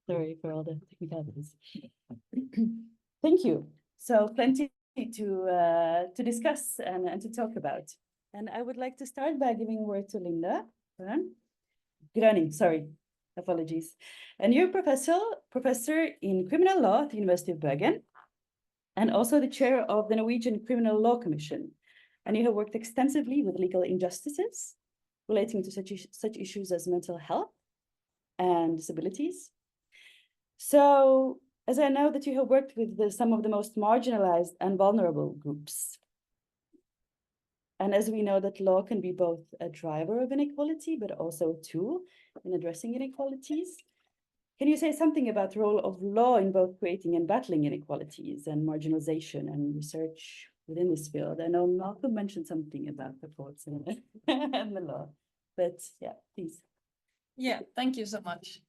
Sorry for all the technicalities. Thank you. So plenty to discuss and to talk about. And I would like to start by giving word to Linda Gröning, sorry, apologies. And you're professor in criminal law at the University of Bergen, and also the chair of the Norwegian Criminal Law Commission. And you have worked extensively with legal injustices relating to such issues as mental health and disabilities. So, as I know that you have worked with some of the most marginalized and vulnerable groups. And as we know that law can be both a driver of inequality, but also a tool in addressing inequalities. Can you say something about the role of law in both creating and battling inequalities and marginalization and research within this field? I know Malcolm mentioned something about the courts and the law, but yeah, please. Yeah, thank you so much.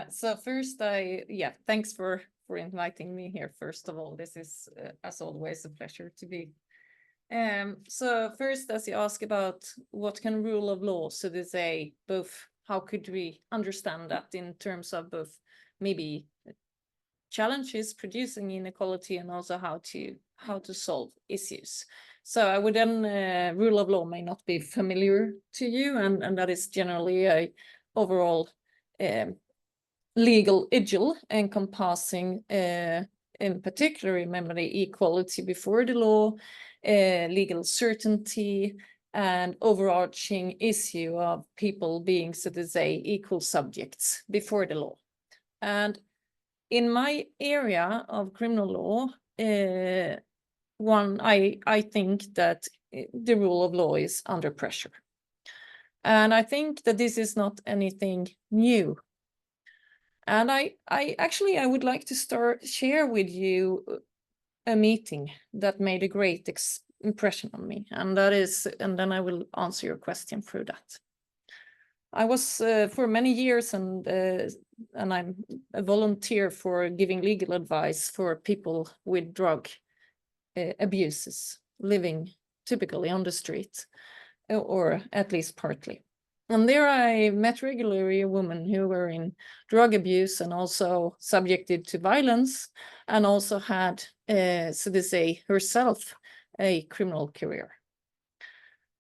So first, thanks for inviting me here. First of all, this is, as always, a pleasure to be. So first, as you ask about what can rule of law, so to say, both how could we understand that in terms of both maybe challenges producing inequality and also how to solve issues. So I would then, rule of law may not be familiar to you, and that is generally a overall legal ideal encompassing in particular, remember, the equality before the law, legal certainty, and overarching issue of people being, so to say, equal subjects before the law. And in my area of criminal law, I think that the rule of law is under pressure. And I think that this is not anything new. And I would like to share with you a meeting that made a great impression on me. And then I will answer your question through that. I was for many years, and I'm a volunteer for giving legal advice for people with drug abuses, living typically on the street, or at least partly. And there I met regularly women who were in drug abuse and also subjected to violence, and also had, so to say, herself a criminal career.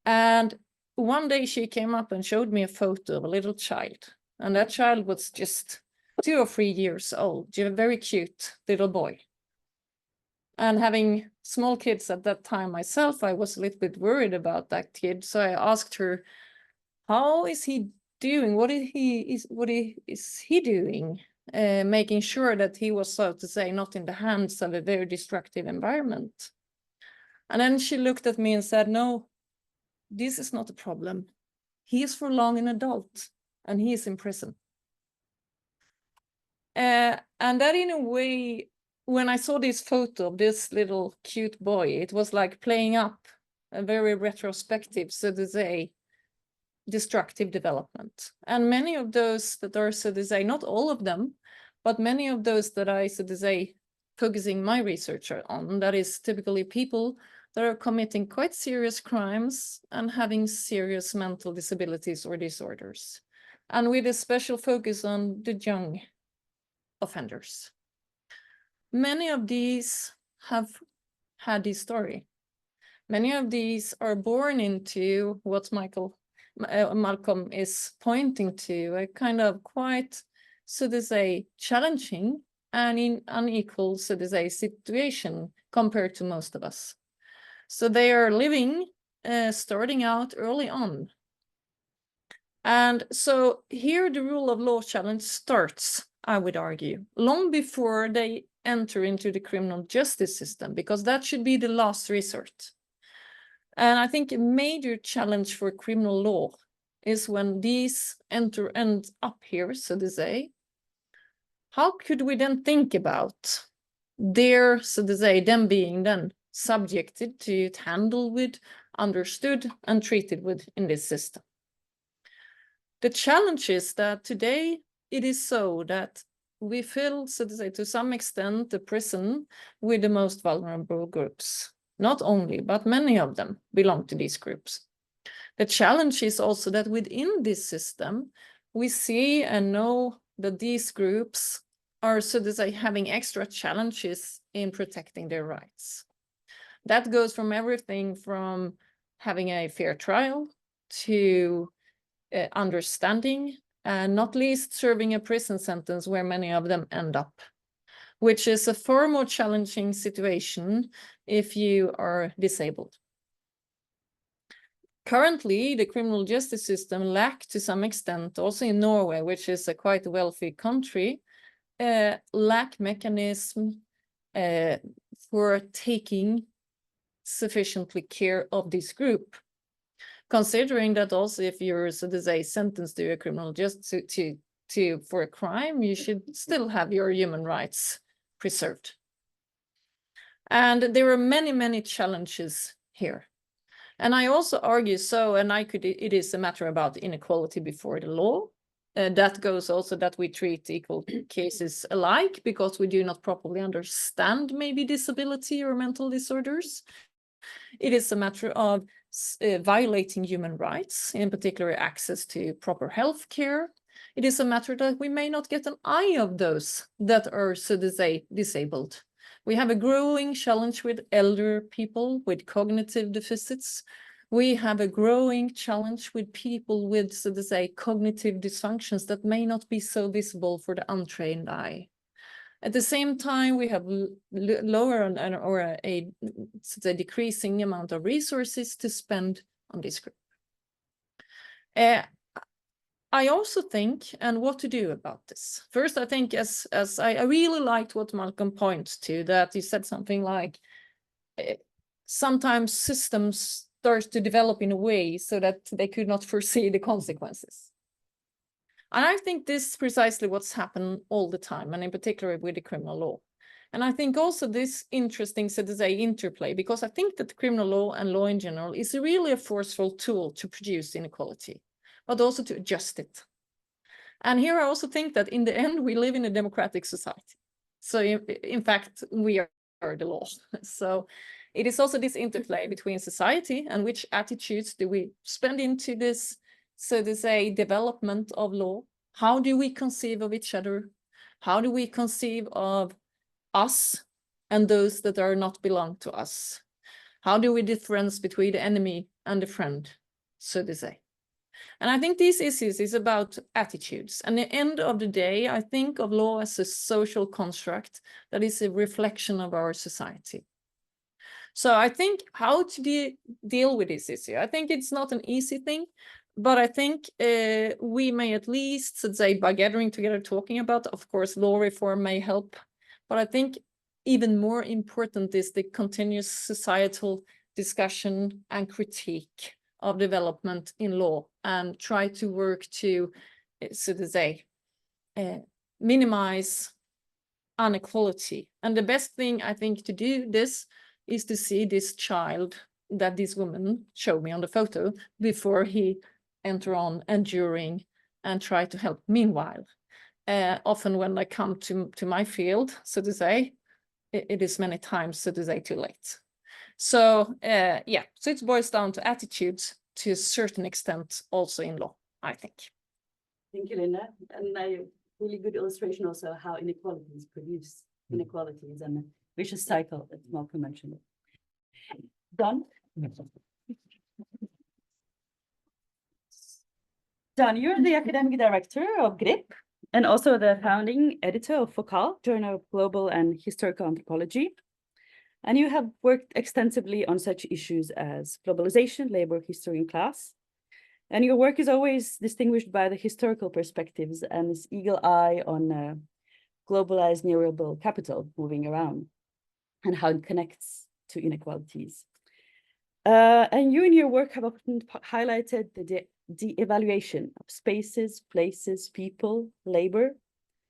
And one day she came up and showed me a photo of a little child. And that child was just 2 or 3 years old, a very cute little boy. And having small kids at that time myself, I was a little bit worried about that kid. So I asked her, how is he doing? What is he doing? Making sure that he was, so to say, not in the hands of a very destructive environment. And then she looked at me and said, no, this is not a problem. He is for long an adult and he is in prison. And that, in a way, when I saw this photo of this little cute boy, it was like playing up a very retrospective, so to say, destructive development. And many of those that are, so to say, not all of them, but many of those that I, so to say, focusing my research on, that is typically people that are committing quite serious crimes and having serious mental disabilities or disorders, and with a special focus on the young offenders. Many of these have had this story. Many of these are born into what Malcolm is pointing to, a kind of quite, so to say, challenging and unequal, so to say, situation compared to most of us. So they are living, starting out early on. And so here the rule of law challenge starts, I would argue, long before they enter into the criminal justice system, because that should be the last resort. And I think a major challenge for criminal law is when these end up here, so to say, how could we then think about their, so to say, them being then subjected to handle with, understood, and treated with in this system? The challenge is that today it is so that we fill, so to say, to some extent, the prison with the most vulnerable groups. Not only, but many of them belong to these groups. The challenge is also that within this system, we see and know that these groups are, so to say, having extra challenges in protecting their rights. That goes from everything from having a fair trial to understanding, and not least serving a prison sentence where many of them end up, which is a far more challenging situation if you are disabled. Currently, the criminal justice system lacks, to some extent, also in Norway, which is a quite wealthy country, lack mechanism for taking sufficiently care of this group. Considering that also if you're, so to say, sentenced to a criminal justice for a crime, you should still have your human rights preserved. And there are many, many challenges here. And I also argue it is a matter about inequality before the law. That goes also that we treat equal cases alike because we do not properly understand maybe disability or mental disorders. It is a matter of violating human rights, in particular access to proper health care. It is a matter that we may not get an eye of those that are, so to say, disabled. We have a growing challenge with elder people with cognitive deficits. We have a growing challenge with people with, so to say, cognitive dysfunctions that may not be so visible for the untrained eye. At the same time, we have lower or a decreasing amount of resources to spend on this group. I also think, and what to do about this. First, I think as I really liked what Malcolm points to, that he said something like, sometimes systems start to develop in a way so that they could not foresee the consequences. And I think this is precisely what's happened all the time, and in particular with the criminal law. And I think also this interesting, so to say, interplay, because I think that criminal law and law in general is really a forceful tool to produce inequality, but also to adjust it. And here I also think that in the end, we live in a democratic society. So in fact, we are the law. So it is also this interplay between society and which attitudes do we spend into this, so to say, development of law. How do we conceive of each other? How do we conceive of us and those that are not belong to us? How do we difference between the enemy and the friend, so to say? And I think these issues is about attitudes. And at the end of the day, I think of law as a social construct that is a reflection of our society. So I think how to deal with this issue, I think it's not an easy thing, but I think we may at least, let's say, by gathering together, talking about, of course, law reform may help. But I think even more important is the continuous societal discussion and critique of development in law, and try to work to, so to say, minimize inequality. And the best thing I think to do this is to see this child that this woman showed me on the photo before he enter on and during, and try to help meanwhile. Often when I come to my field, so to say, it is many times, so to say, too late. So yeah, so it boils down to attitudes to a certain extent also in law, I think. Thank you, Linda. And a really good illustration also how inequalities produce inequalities and a vicious cycle that Malcolm mentioned. Don? Don, you're the academic director of GRIP and also the founding editor of Focal, Journal of Global and Historical Anthropology. And you have worked extensively on such issues as globalization, labor, history, and class. And your work is always distinguished by the historical perspectives and this eagle eye on globalized neoliberal capital moving around and how it connects to inequalities. And you in your work have often highlighted the evaluation of spaces, places, people, labor.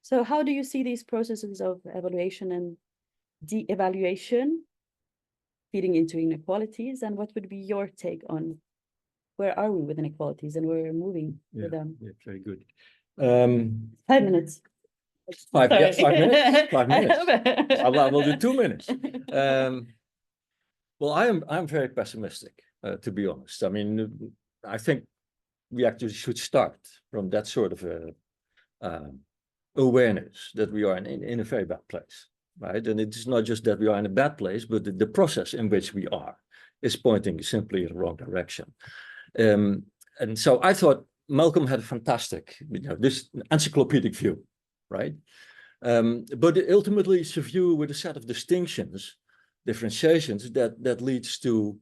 So how do you see these processes of evaluation and de-evaluation feeding into inequalities, and what would be your take on where are we with inequalities and where we're moving with them? Yeah, very good. 5 minutes. 5 minutes. 5 I minutes. I will do 2 minutes. Well, I'm very pessimistic, to be honest. I mean, I think we actually should start from that sort of awareness that we are in a very bad place, right? And it's not just that we are in a bad place, but the process in which we are is pointing simply in the wrong direction. And so I thought Malcolm had a fantastic, this encyclopedic view, right? But ultimately it's a view with a set of distinctions, differentiations that leads to,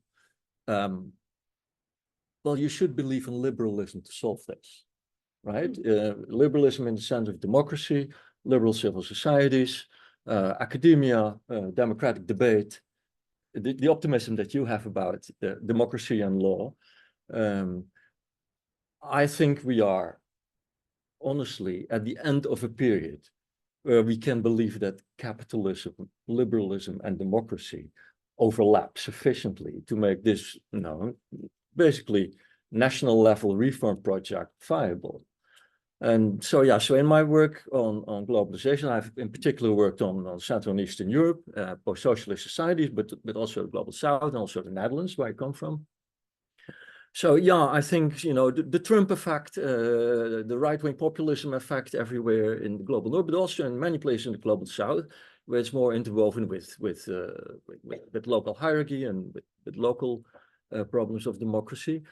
well, you should believe in liberalism to solve this, right? Liberalism in the sense of democracy, liberal civil societies, academia, democratic debate, the optimism that you have about democracy and law. I think we are honestly at the end of a period where we can believe that capitalism, liberalism, and democracy overlap sufficiently to make this, basically national level reform project viable. And so, yeah, so in my work on globalization, I've in particular worked on Central and Eastern Europe, post-socialist societies, but also the Global South and also the Netherlands, where I come from. So, yeah, I think, the Trump effect, the right-wing populism effect everywhere in the global north, but also in many places in the global south, where it's more interwoven with local hierarchy and with local problems of democracy.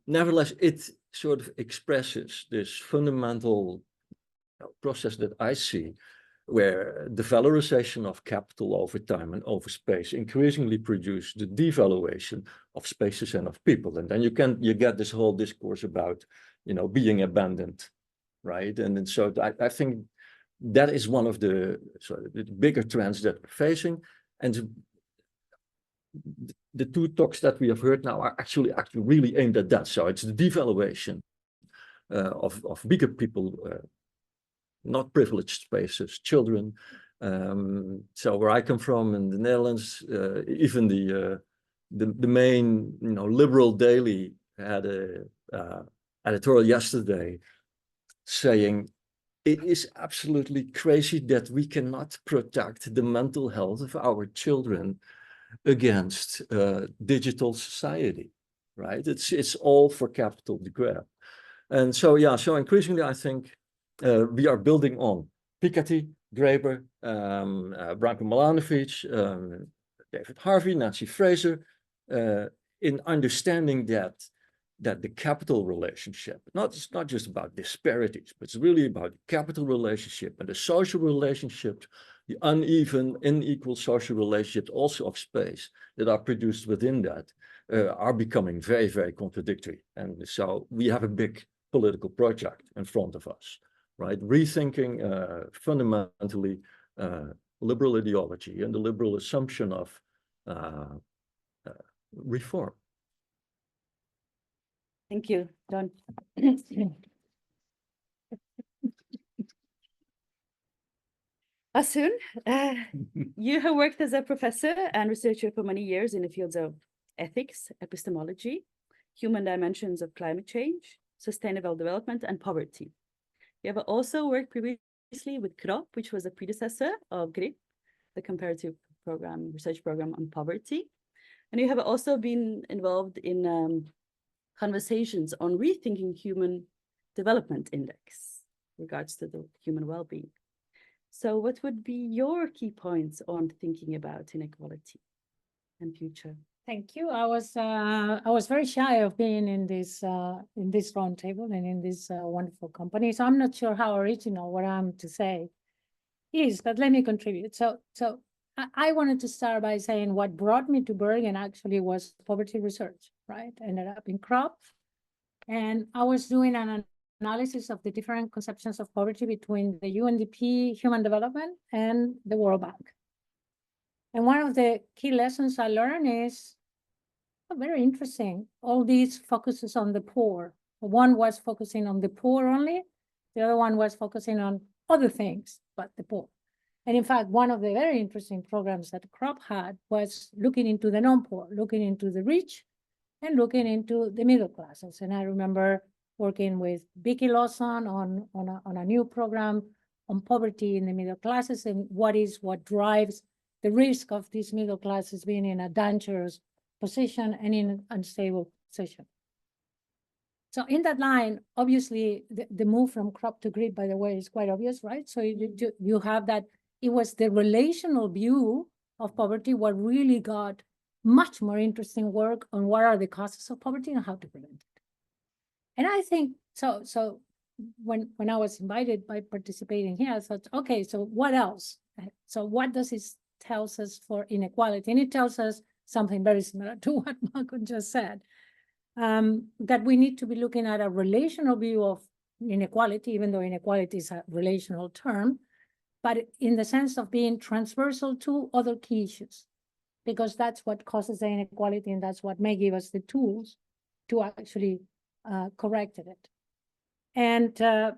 Nevertheless, it sort of expresses this fundamental process that I see, where the valorization of capital over time and over space increasingly produce the devaluation of spaces and of people. And then you get this whole discourse about, being abandoned, right? And so I think that is one of the bigger trends that we're facing. And the two talks that we have heard now are actually really aimed at that. So it's the devaluation of bigger people, not privileged spaces, children. So where I come from in the Netherlands, even the main liberal daily had a editorial yesterday saying it is absolutely crazy that we cannot protect the mental health of our children against digital society, right? It's all for capital to grab. And so, yeah, so increasingly I think we are building on Piketty, Graeber, Branko Milanovic, David Harvey, Nancy Fraser, in understanding that the capital relationship, it's not just about disparities, but it's really about the capital relationship and the social relationship, the unequal social relationships also of space that are produced within that are becoming very, very contradictory. And so we have a big political project in front of us, right? Rethinking fundamentally liberal ideology and the liberal assumption of reform. Thank you, Don. Asun, you have worked as a professor and researcher for many years in the fields of ethics, epistemology, human dimensions of climate change, sustainable development, and poverty. You have also worked previously with CROP, which was a predecessor of GRIP, the comparative research program on poverty. And you have also been involved in conversations on rethinking human development index regards to the human well-being. So what would be your key points on thinking about inequality and future? Thank you. I was very shy of being in this roundtable and in this wonderful company. So I'm not sure how original what I'm to say is, but let me contribute. So I wanted to start by saying what brought me to Bergen actually was poverty research, right? I ended up in CROP, and I was doing an analysis of the different conceptions of poverty between the UNDP, human development, and the World Bank. And one of the key lessons I learned is very interesting. All these focuses on the poor. One was focusing on the poor only. The other one was focusing on other things, but the poor. And in fact, one of the very interesting programs that CROP had was looking into the non-poor, looking into the rich, and looking into the middle classes. And I remember working with Vicky Lawson on a new program on poverty in the middle classes and what drives the risk of these middle classes being in a dangerous position and in an unstable position. So in that line, obviously, the move from crop to grid, by the way, is quite obvious, right? So you have that, it was the relational view of poverty what really got much more interesting work on what are the causes of poverty and how to prevent it. And I think, so when I was invited by participating here, I thought, okay, so what else? So what does it tells us for inequality? And it tells us something very similar to what Malcolm just said, that we need to be looking at a relational view of inequality, even though inequality is a relational term, but in the sense of being transversal to other key issues, because that's what causes the inequality and that's what may give us the tools to actually correct it. And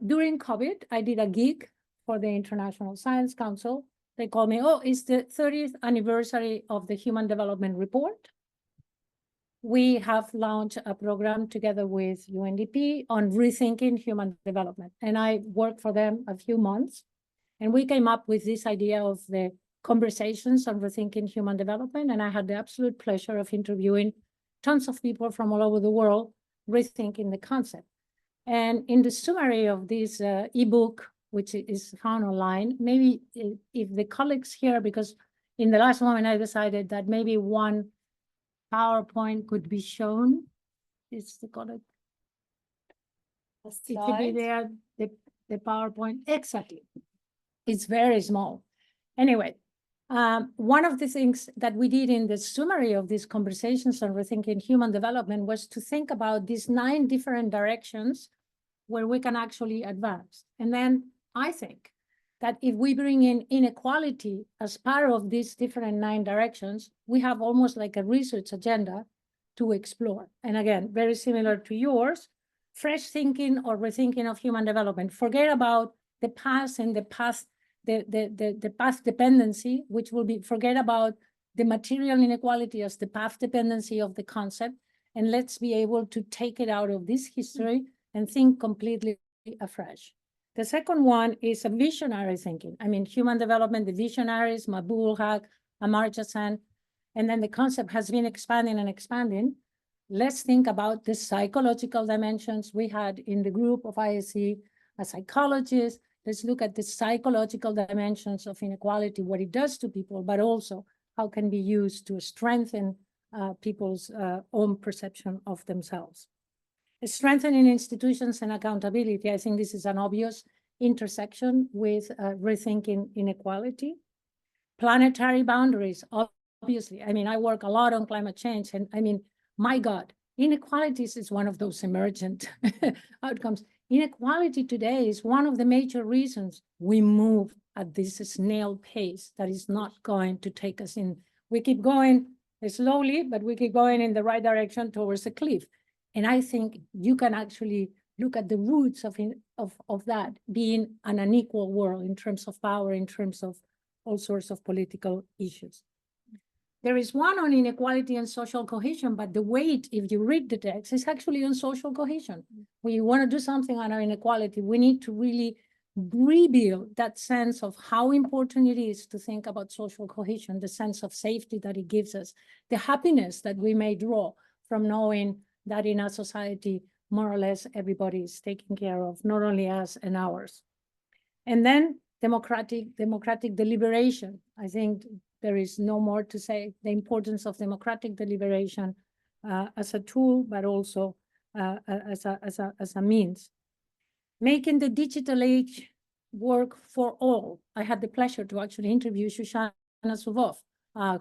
during COVID, I did a gig for the International Science Council. They called me, oh, it's the 30th anniversary of the Human Development Report. We have launched a program together with UNDP on rethinking human development. And I worked for them a few months. And we came up with this idea of the conversations on rethinking human development. And I had the absolute pleasure of interviewing tons of people from all over the world rethinking the concept. And in the summary of this ebook, which is found online, maybe if the colleagues here, because in the last moment I decided that maybe one PowerPoint could be shown. It's the colleague. It should be there, the PowerPoint, exactly. It's very small. Anyway, one of the things that we did in the summary of these conversations on rethinking human development was to think about these 9 different directions where we can actually advance. And then I think that if we bring in inequality as part of these different 9 directions, we have almost like a research agenda to explore. And again, very similar to yours, fresh thinking or rethinking of human development. Forget about the past and the past dependency, which will be, forget about the material inequality as the path dependency of the concept, and let's be able to take it out of this history and think completely afresh. The second one is a visionary thinking. I mean, human development, the visionaries, Mabul Haq, Amartya Sen, and then the concept has been expanding and expanding. Let's think about the psychological dimensions. We had in the group of ISC a psychologist. Let's look at the psychological dimensions of inequality, what it does to people, but also how it can be used to strengthen people's own perception of themselves. Strengthening institutions and accountability. I think this is an obvious intersection with rethinking inequality. Planetary boundaries, obviously. I mean, I work a lot on climate change, and I mean, my God, inequalities is one of those emergent outcomes. Inequality today is one of the major reasons we move at this snail pace that is not going to take us in. We keep going slowly, but we keep going in the right direction towards a cliff. And I think you can actually look at the roots of that being an unequal world in terms of power, in terms of all sorts of political issues. There is one on inequality and social cohesion, but the weight, if you read the text, is actually on social cohesion. When you want to do something on our inequality, we need to really rebuild that sense of how important it is to think about social cohesion, the sense of safety that it gives us, the happiness that we may draw from knowing that in our society, more or less, everybody is taken care of, not only us and ours. And then democratic deliberation. I think there is no more to say. The importance of democratic deliberation as a tool, but also as a means. Making the digital age work for all. I had the pleasure to actually interview Shoshana Zuboff,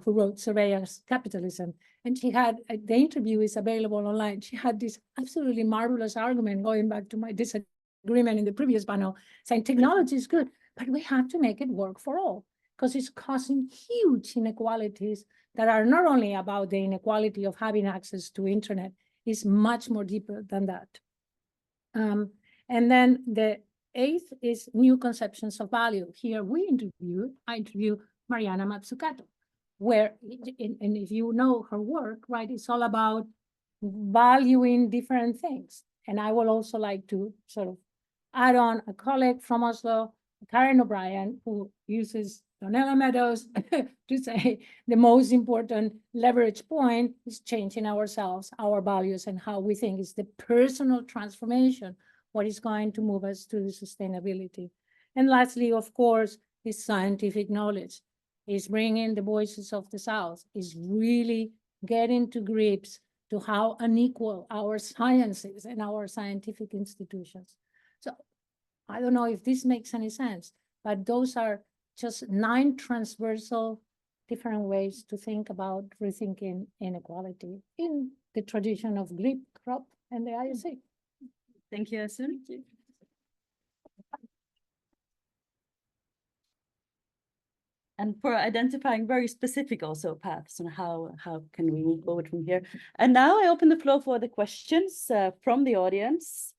who wrote Surveillance Capitalism. And she had, the interview is available online. She had this absolutely marvelous argument, going back to my disagreement in the previous panel, saying technology is good, but we have to make it work for all, because it's causing huge inequalities that are not only about the inequality of having access to internet, it's much more deeper than that. And then the 8th is new conceptions of value. Here I interviewed Mariana Mazzucato, where, and if you know her work, right, it's all about valuing different things. And I would also like to sort of add on a colleague from Oslo, Karen O'Brien, who uses Donella Meadows to say the most important leverage point is changing ourselves, our values, and how we think is the personal transformation, what is going to move us to the sustainability. And lastly, of course, is scientific knowledge, is bringing the voices of the South, is really getting to grips to how unequal our science is and our scientific institutions. So I don't know if this makes any sense, but those are just 9 transversal different ways to think about rethinking inequality in the tradition of GRIP, CROP, and the ISA. Thank you, Asun. And for identifying very specific also paths and how can we move forward from here. And now I open the floor for the questions from the audience,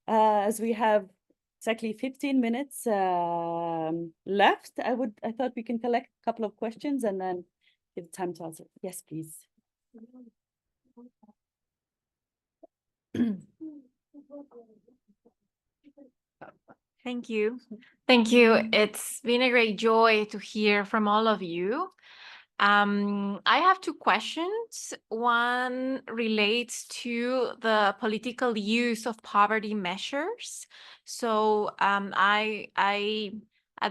as we have exactly 15 minutes left. I thought we can collect a couple of questions and then give time to answer. Yes, please. Thank you. Thank you. It's been a great joy to hear from all of you. I have 2 questions. One relates to the political use of poverty measures. So I'd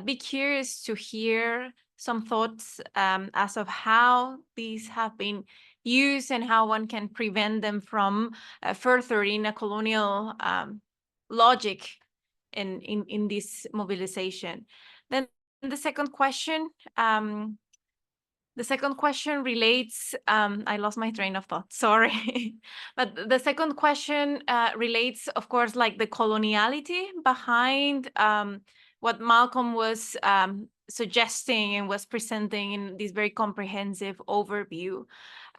be curious to hear some thoughts as of how these have been used and how one can prevent them from further in a colonial logic in this mobilization. Then the second question relates, I lost my train of thought, sorry. But the second question relates, of course, like the coloniality behind what Malcolm was suggesting and was presenting in this very comprehensive overview.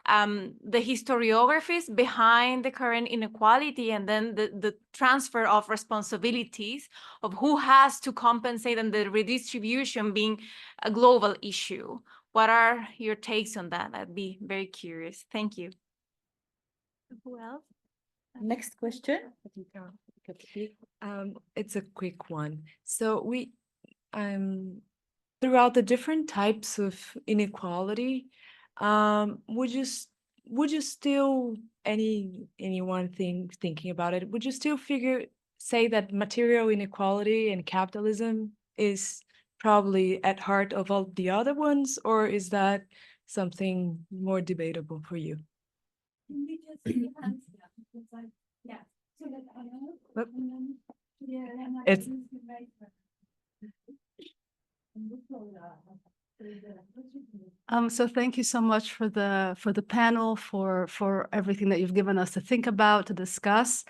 The historiographies behind the current inequality and then the transfer of responsibilities of who has to compensate and the redistribution being a global issue. What are your takes on that? I'd be very curious. Thank you. Who else? Next question. It's a quick one. So we, throughout the different types of inequality, would you still, anyone thinking about it, would you still say that material inequality and capitalism is probably at heart of all the other ones, or is that something more debatable for you? It's So thank you so much for the panel, for everything that you've given us to think about, to discuss.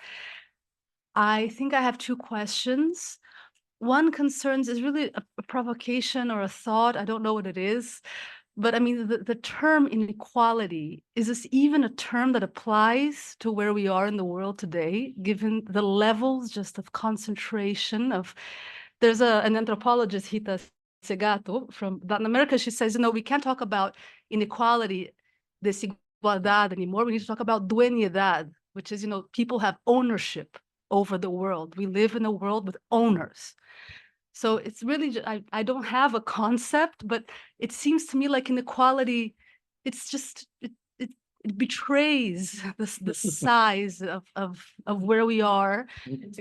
I think I have 2 questions. One concerns is really a provocation or a thought. I don't know what it is, but I mean, the term inequality, is this even a term that applies to where we are in the world today, given the levels just of concentration of, there's an anthropologist, Hita Segato from Latin America. She says, we can't talk about inequality, desigualdad anymore. We need to talk about dueñidad, which is, people have ownership over the world. We live in a world with owners. So it's really, I don't have a concept, but it seems to me like inequality, it's just, it betrays the size of where we are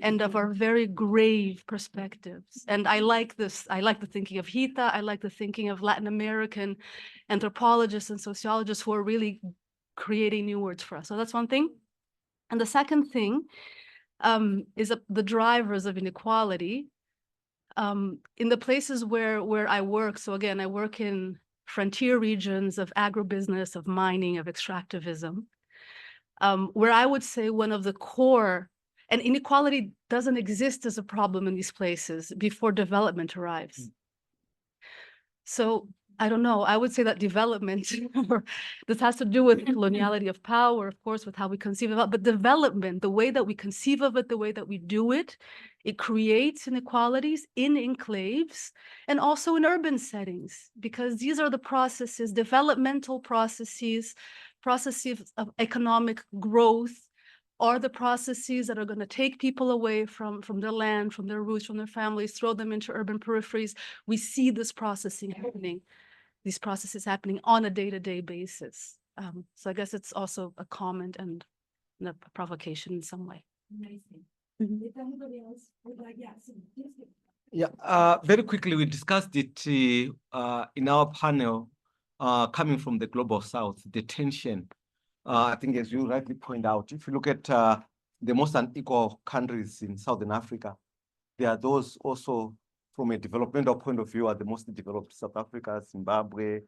and of our very grave perspectives. And I like this. I like the thinking of Hita. I like the thinking of Latin American anthropologists and sociologists who are really creating new words for us. So that's one thing. And the second thing is the drivers of inequality. In the places where I work, so again, I work in frontier regions of agribusiness, of mining, of extractivism, where I would say one of the core, and inequality doesn't exist as a problem in these places before development arrives. So I don't know, I would say that development, this has to do with coloniality of power, of course, with how we conceive of it, but development, the way that we conceive of it, the way that we do it, it creates inequalities in enclaves and also in urban settings, because these are the processes, developmental processes of economic growth, are the processes that are going to take people away from their land, from their roots, from their families, throw them into urban peripheries. We see this processing happening, these processes happening on a day-to-day basis. So I guess it's also a comment and a provocation in some way. If anybody else would like, yes. Yeah, very quickly, we discussed it in our panel coming from the Global South, the tension. I think, as you rightly point out, if you look at the most unequal countries in Southern Africa, there are those also from a developmental point of view are the most developed: South Africa, Zimbabwe,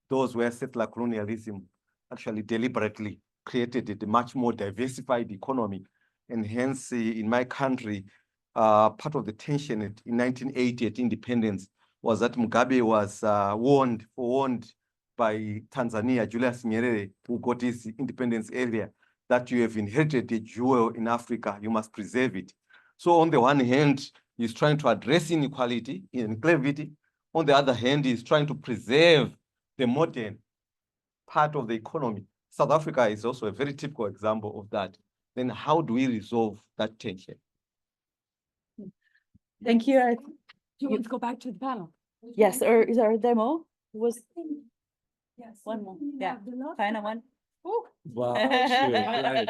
those where settler colonialism actually deliberately created a much more diversified economy. And hence, in my country, part of the tension in 1980 at independence was that Mugabe was warned by Tanzania, Julius Nyerere, who got his independence earlier, that you have inherited a jewel in Africa, you must preserve it. So on the one hand, he's trying to address inequality, inequality. On the other hand, he's trying to preserve the modern part of the economy. South Africa is also a very typical example of that. Then how do we resolve that tension? Thank you. Do you want to go back to the panel? Yes, or is our demo? Was Yes. one more? We Yeah, have the last final one. Ooh. Wow, right. Anyway,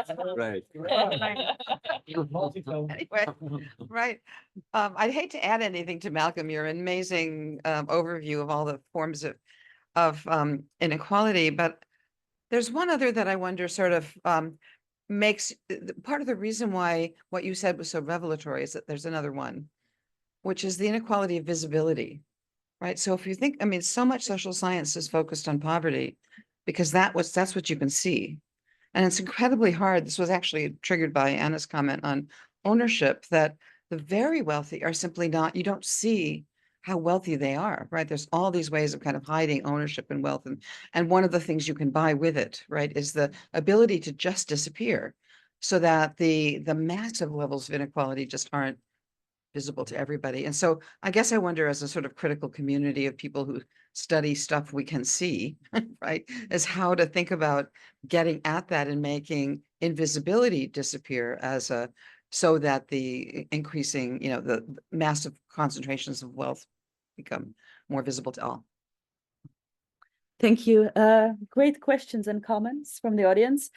right. I'd hate to add anything to Malcolm, your amazing overview of all the forms of inequality, but there's one other that I wonder sort of makes part of the reason why what you said was so revelatory is that there's another one, which is the inequality of visibility, right? So if you think, I mean, so much social science is focused on poverty because that's what you can see. And it's incredibly hard. This was actually triggered by Anna's comment on ownership, that the very wealthy are simply not, you don't see how wealthy they are, right? There's all these ways of kind of hiding ownership and wealth. And one of the things you can buy with it, right, is the ability to just disappear so that the massive levels of inequality just aren't visible to everybody. And so I guess I wonder, as a sort of critical community of people who study stuff we can see, right, is how to think about getting at that and making invisibility disappear as a, so that the increasing, the massive concentrations of wealth become more visible to all. Thank you. Great questions and comments from the audience.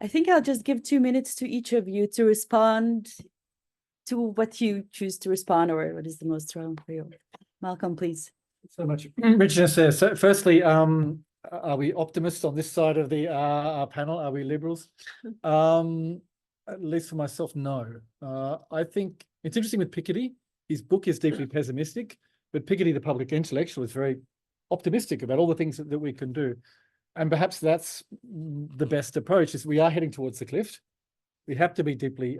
I think I'll just give 2 minutes to each of you to respond to what you choose to respond, or what is the most relevant for you. Malcolm, please. So much richness there. So firstly, are we optimists on this side of the panel? Are we liberals? At least for myself, no. I think it's interesting with Piketty. His book is deeply pessimistic, but Piketty, the public intellectual, is very optimistic about all the things that we can do. And perhaps that's the best approach, is we are heading towards the cliff. We have to be deeply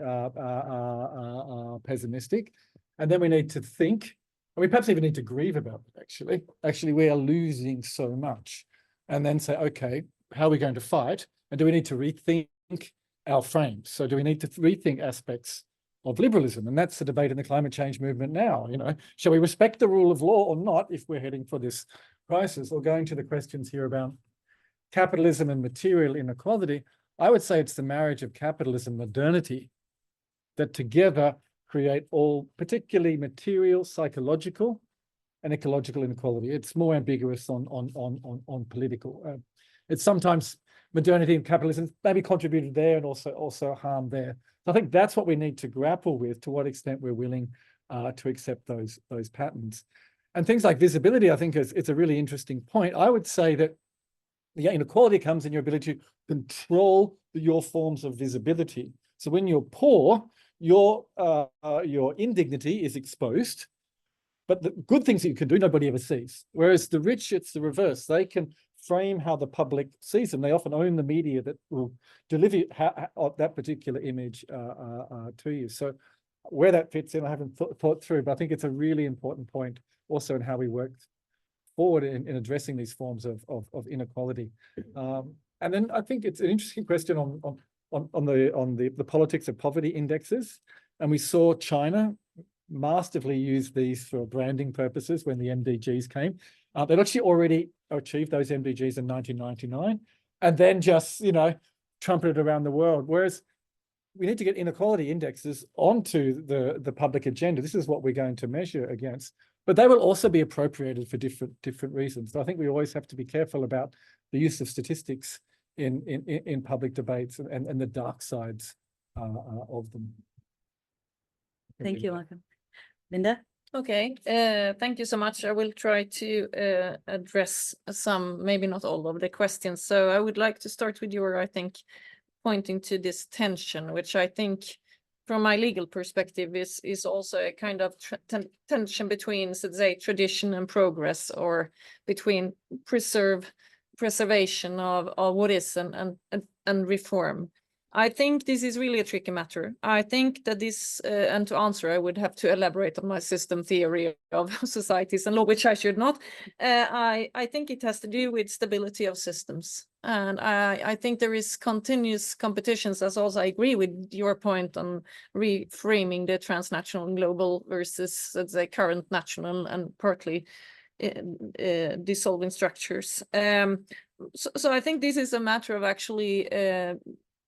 pessimistic. And then we need to think, and we perhaps even need to grieve about it, actually. Actually, we are losing so much. And then say, okay, how are we going to fight? And do we need to rethink our frames? So do we need to rethink aspects of liberalism? And that's the debate in the climate change movement now. Shall we respect the rule of law or not if we're heading for this crisis? Or going to the questions here about capitalism and material inequality, I would say it's the marriage of capitalism and modernity that together create all, particularly material, psychological, and ecological inequality. It's more ambiguous on political. It's sometimes modernity and capitalism maybe contributed there and also harm there. So I think that's what we need to grapple with, to what extent we're willing to accept those patterns. And things like visibility, I think it's a really interesting point. I would say that the inequality comes in your ability to control your forms of visibility. So when you're poor, your indignity is exposed, but the good things that you can do, nobody ever sees. Whereas the rich, it's the reverse. They can frame how the public sees them. They often own the media that will deliver that particular image to you. So where that fits in, I haven't thought through, but I think it's a really important point also in how we work forward in addressing these forms of inequality. And then I think it's an interesting question on the politics of poverty indexes. And we saw China masterfully use these for branding purposes when the MDGs came. They'd actually already achieved those MDGs in 1999, and then just, trumpeted around the world. Whereas we need to get inequality indexes onto the public agenda. This is what we're going to measure against, but they will also be appropriated for different reasons. So I think we always have to be careful about the use of statistics in public debates and the dark sides of them. Thank you, Malcolm. Linda? Okay, thank you so much. I will try to address some, maybe not all of the questions. So I would like to start with your, I think, pointing to this tension, which I think from my legal perspective is also a kind of tension between, so to say, tradition and progress, or between preservation of what is and reform. I think this is really a tricky matter. I think that this, and to answer, I would have to elaborate on my system theory of societies and law, which I should not. I think it has to do with stability of systems. And I think there is continuous competitions, as also I agree with your point on reframing the transnational and global versus, let's say, current national and partly dissolving structures. So I think this is a matter of actually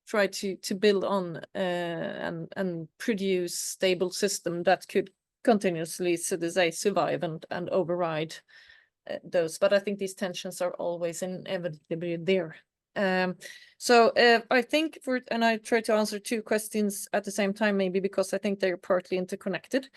try to build on and produce stable system that could continuously, so to say, survive and override those. But I think these tensions are always inevitably there. So I think and I try to answer two questions at the same time, maybe because I think they're partly interconnected.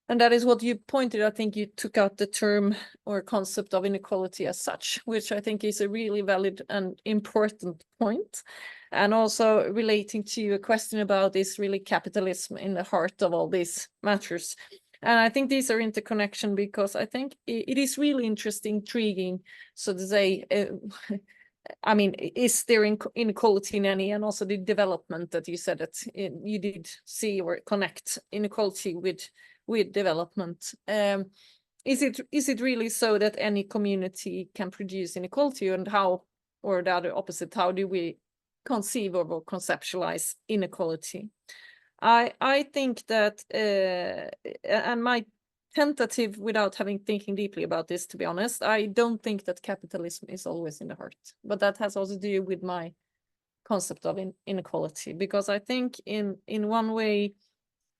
And that is what you pointed. I think you took out the term or concept of inequality as such, which I think is a really valid and important point. And also relating to a question about is really capitalism in the heart of all these matters. And I think these are interconnection, because I think it is really interesting, intriguing, so to say, I mean, is there inequality in any, and also the development that you said that you did see or connect inequality with development. Is it really so that any community can produce inequality, and how, or the other opposite, how do we conceive of or conceptualize inequality? I think that, and my tentative, without thinking deeply about this, to be honest, I don't think that capitalism is always in the heart, but that has also to do with my concept of inequality, because I think in one way,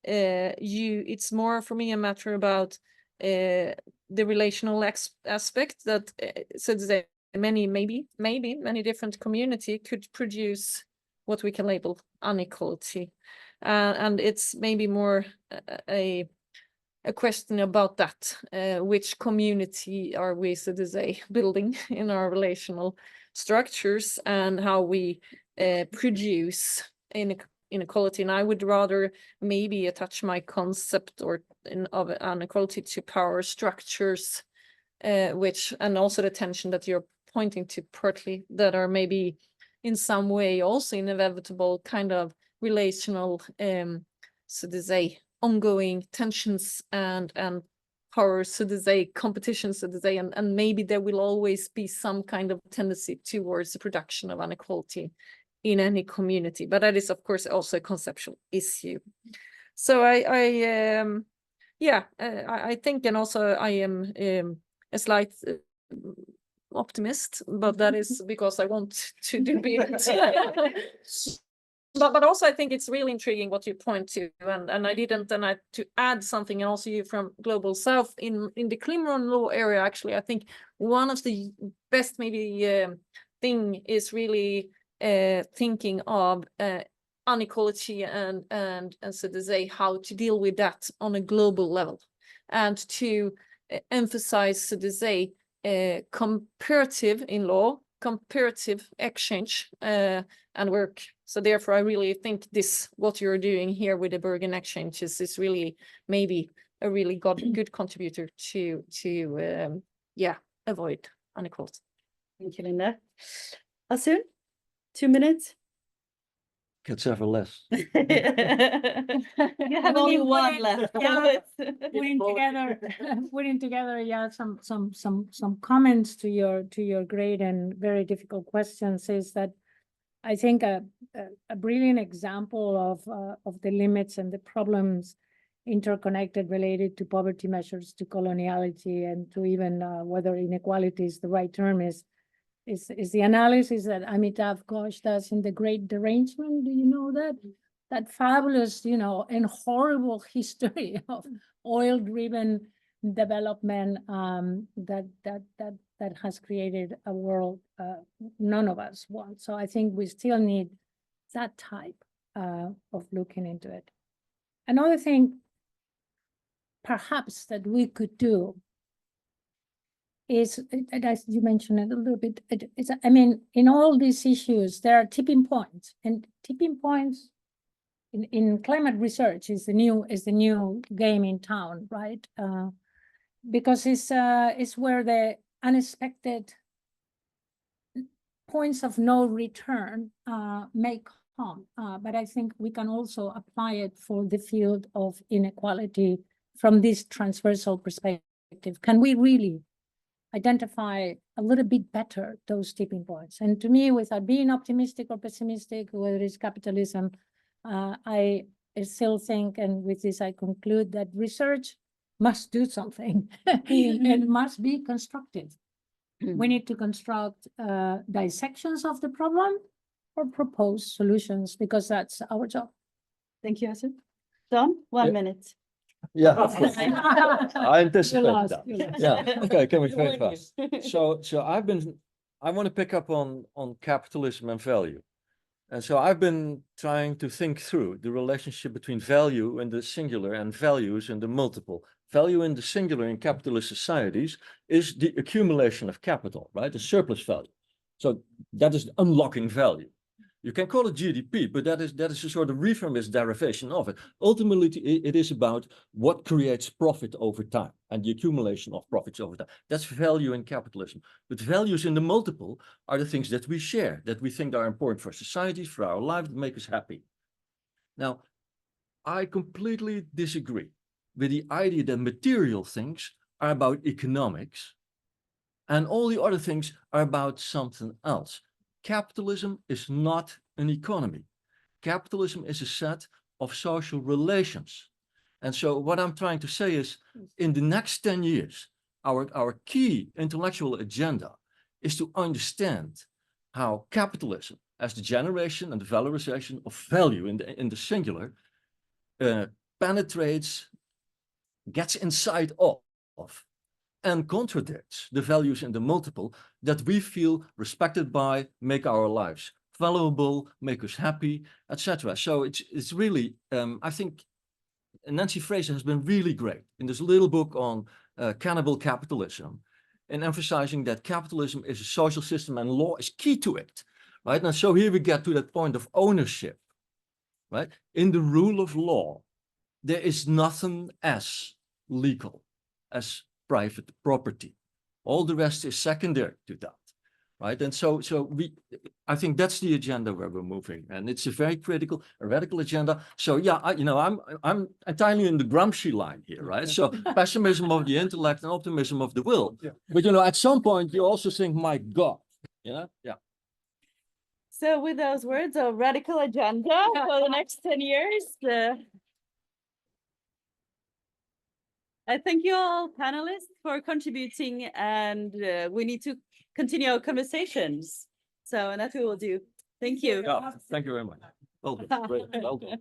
it's more for me a matter about the relational aspect that, so to say, maybe many different community could produce what we can label inequality, and it's maybe more a question about that, which community are we, so to say, building in our relational structures, and how we produce inequality. And I would rather maybe attach my concept of inequality to power structures, which, and also the tension that you're pointing to partly, that are maybe in some way also inevitable kind of relational, so to say, ongoing tensions and power, so to say, competition, so to say, and maybe there will always be some kind of tendency towards the production of inequality in any community. But that is, of course, also a conceptual issue. So I think, and also I am a slight optimist, but that is because I want to debate. But also I think it's really intriguing what you point to, and I didn't, and I to add something, and also you from Global South in the criminal law area. Actually, I think one of the best maybe thing is really thinking of inequality and so to say, how to deal with that on a global level, and to emphasize, so to say, comparative in law, comparative exchange and work. So therefore, I really think this, what you're doing here with the Bergen exchanges, is really maybe a really good contributor to avoid inequality. Thank you, Linda. Asun, 2 minutes. Get several less. You have only one left. Putting together, yeah, some comments to your great and very difficult questions is that I think a brilliant example of the limits and the problems interconnected related to poverty measures, to coloniality, and to even whether inequality is the right term, is is the analysis that Amitav Ghosh does in The Great Derangement. Do you know that? That fabulous, you know, and horrible history of oil-driven development that has created a world none of us want. So I think we still need that type of looking into it. Another thing, perhaps, that we could do is, as you mentioned it a little bit, I mean, in all these issues, there are tipping points, and tipping points in climate research is the new game in town, right? Because it's where the unexpected points of no return may come. But I think we can also apply it for the field of inequality from this transversal perspective. Can we really identify a little bit better those tipping points? And to me, without being optimistic or pessimistic, whether it's capitalism, I still think, and with this I conclude, that research must do something and must be constructive. We need to construct dissections of the problem or propose solutions, because that's our job. Thank you, Asim. Don, 1 minute. Yeah, I anticipate that. Yeah, okay, can we very fast? So I want to pick up on capitalism and value. And so I've been trying to think through the relationship between value in the singular and values in the multiple. Value in the singular in capitalist societies is the accumulation of capital, right? The surplus value. So that is unlocking value. You can call it GDP, but that is a sort of reformist derivation of it. Ultimately, it is about what creates profit over time and the accumulation of profits over time. That's value in capitalism. But values in the multiple are the things that we share, that we think are important for societies, for our lives, that make us happy. Now, I completely disagree with the idea that material things are about economics and all the other things are about something else. Capitalism is not an economy. Capitalism is a set of social relations. And so what I'm trying to say is, in the next 10 years, our key intellectual agenda is to understand how capitalism, as the generation and the valorization of value in the singular, penetrates, gets inside of, and contradicts the values in the multiple that we feel respected by, make our lives valuable, make us happy, etc. So it's really, I think Nancy Fraser has been really great in this little book on cannibal capitalism, and emphasizing that capitalism is a social system and law is key to it, right? And so here we get to that point of ownership, right? In the rule of law, there is nothing as legal as private property. All the rest is secondary to that, right? And so I think that's the agenda where we're moving, and it's a very critical, a radical agenda. So yeah, I'm entirely in the Gramsci line here, right? So pessimism of the intellect and optimism of the will. Yeah. But at some point you also think, my God, yeah. So with those words of radical agenda for the next 10 years, I thank you all panelists for contributing, and we need to continue our conversations. So, and that's what we'll do. Thank you. Yeah, thank you very much. Well done. Great. Well done.